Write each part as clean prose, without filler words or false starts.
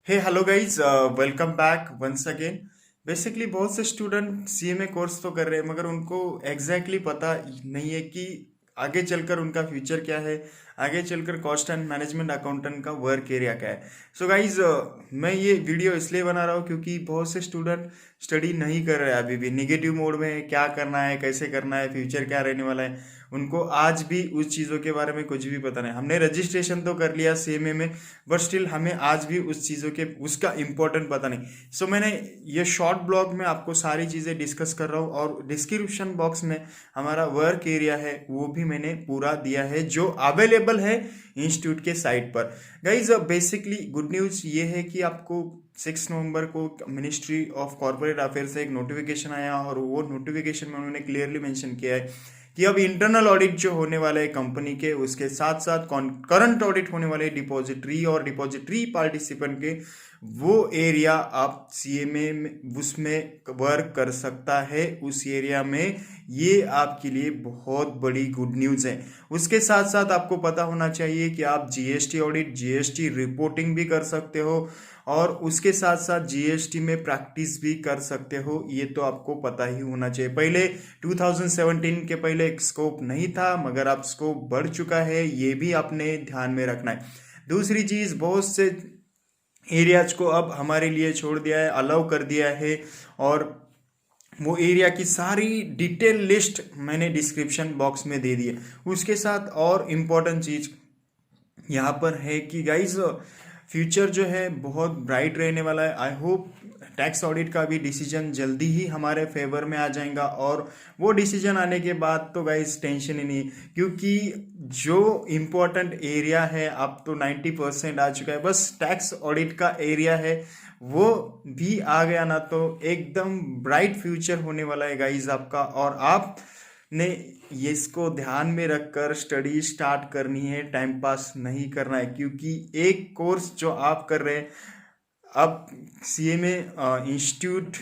हे hello guys, welcome back once again. Basically बहुत से student CMA course तो कर रहे हैं मगर उनको एग्जैक्टली पता नहीं है कि आगे चलकर उनका फ्यूचर क्या है। आगे चलकर कॉस्ट एंड मैनेजमेंट अकाउंटेंट का वर्क एरिया क्या है। सो गाइस, मैं ये वीडियो इसलिए बना रहा हूँ क्योंकि बहुत से स्टूडेंट स्टडी नहीं कर रहे हैं, अभी भी निगेटिव मोड में है। क्या करना है, कैसे करना है, फ्यूचर क्या रहने वाला है, उनको आज भी उस चीज़ों के बारे में कुछ भी पता नहीं। हमने रजिस्ट्रेशन तो कर लिया सीएमए में, बट स्टिल हमें आज भी उस चीज़ों के उसका इम्पोर्टेंट पता नहीं। सो मैंने ये शॉर्ट ब्लॉग में आपको सारी चीज़ें डिस्कस कर रहा हूँ, और डिस्क्रिप्शन बॉक्स में हमारा वर्क एरिया है वो भी मैंने पूरा दिया है, जो अवेलेबल है इंस्टीट्यूट के साइट पर। गाइज, बेसिकली गुड न्यूज़ ये है कि आपको 6 नवंबर को मिनिस्ट्री ऑफ कॉर्पोरेट अफेयर से एक नोटिफिकेशन आया, और वो नोटिफिकेशन में उन्होंने क्लियरली मेंशन किया है कि अब इंटरनल ऑडिट जो होने वाले है कंपनी के, उसके साथ साथ करंट ऑडिट होने वाले डिपॉजिटरी और डिपॉजिटरी पार्टिसिपेंट के, वो एरिया आप सीएमए में उसमें वर्क कर सकता है। उस एरिया में ये आपके लिए बहुत बड़ी गुड न्यूज़ है। उसके साथ साथ आपको पता होना चाहिए कि आप जीएसटी ऑडिट, जीएसटी रिपोर्टिंग भी कर सकते हो, और उसके साथ साथ जीएसटी में प्रैक्टिस भी कर सकते हो। ये तो आपको पता ही होना चाहिए। पहले 2017 के पहले एक स्कोप नहीं था, मगर अब स्कोप बढ़ चुका है, ये भी आपने ध्यान में रखना है। दूसरी चीज़, बहुत से एरियाज को अब हमारे लिए छोड़ दिया है, अलाउ कर दिया है, और वो एरिया की सारी डिटेल लिस्ट मैंने डिस्क्रिप्शन बॉक्स में दे दी है। उसके साथ और इम्पोर्टेंट चीज़ यहाँ पर है कि गाइज, फ्यूचर जो है बहुत ब्राइट रहने वाला है। आई होप टैक्स ऑडिट का भी डिसीजन जल्दी ही हमारे फेवर में आ जाएगा, और वो डिसीजन आने के बाद तो गाइज टेंशन ही नहीं, क्योंकि जो इम्पोर्टेंट एरिया है अब तो 90% आ चुका है। बस टैक्स ऑडिट का एरिया है, वो भी आ गया ना तो एकदम ब्राइट फ्यूचर होने वाला है गाइज आपका। और आप ने ये इसको ध्यान में रखकर स्टडी स्टार्ट करनी है, टाइम पास नहीं करना है, क्योंकि एक कोर्स जो आप कर रहे हैं, अब सीएमए इंस्टीट्यूट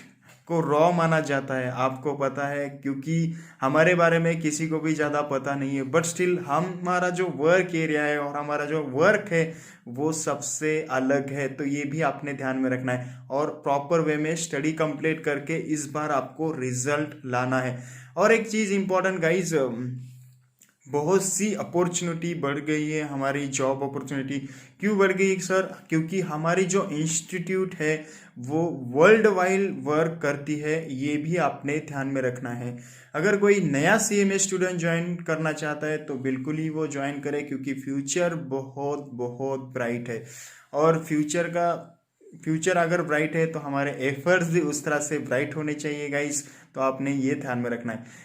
को रॉ माना जाता है, आपको पता है, क्योंकि हमारे बारे में किसी को भी ज़्यादा पता नहीं है। बट स्टिल हमारा जो वर्क एरिया है और हमारा जो वर्क है वो सबसे अलग है, तो ये भी आपने ध्यान में रखना है, और प्रॉपर वे में स्टडी कंप्लीट करके इस बार आपको रिजल्ट लाना है। और एक चीज़ इंपॉर्टेंट गाइज, बहुत सी अपॉर्चुनिटी बढ़ गई है, हमारी जॉब अपॉर्चुनिटी। क्यों बढ़ गई सर? क्योंकि हमारी जो इंस्टीट्यूट है वो वर्ल्ड वाइड वर्क करती है, ये भी आपने ध्यान में रखना है। अगर कोई नया सीएमए स्टूडेंट ज्वाइन करना चाहता है तो बिल्कुल ही वो ज्वाइन करे, क्योंकि फ्यूचर बहुत बहुत ब्राइट है। और फ्यूचर अगर ब्राइट है तो हमारे एफर्ट्स भी उस तरह से ब्राइट होने चाहिए गाइस, तो आपने ये ध्यान में रखना है।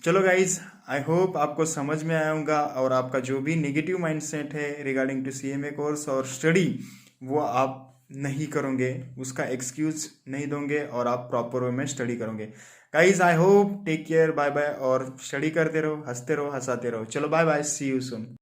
चलो गाइज, आई होप आपको समझ में आया होगा, और आपका जो भी नेगेटिव माइंडसेट है रिगार्डिंग टू सीएमए कोर्स और स्टडी, वो आप नहीं करोगे, उसका एक्सक्यूज नहीं दोगे, और आप प्रॉपर वे में स्टडी करोगे। Guys, I hope, take care, bye bye, और स्टडी करते रहो, हंसते रहो, हंसाते रहो। चलो bye bye, see you soon.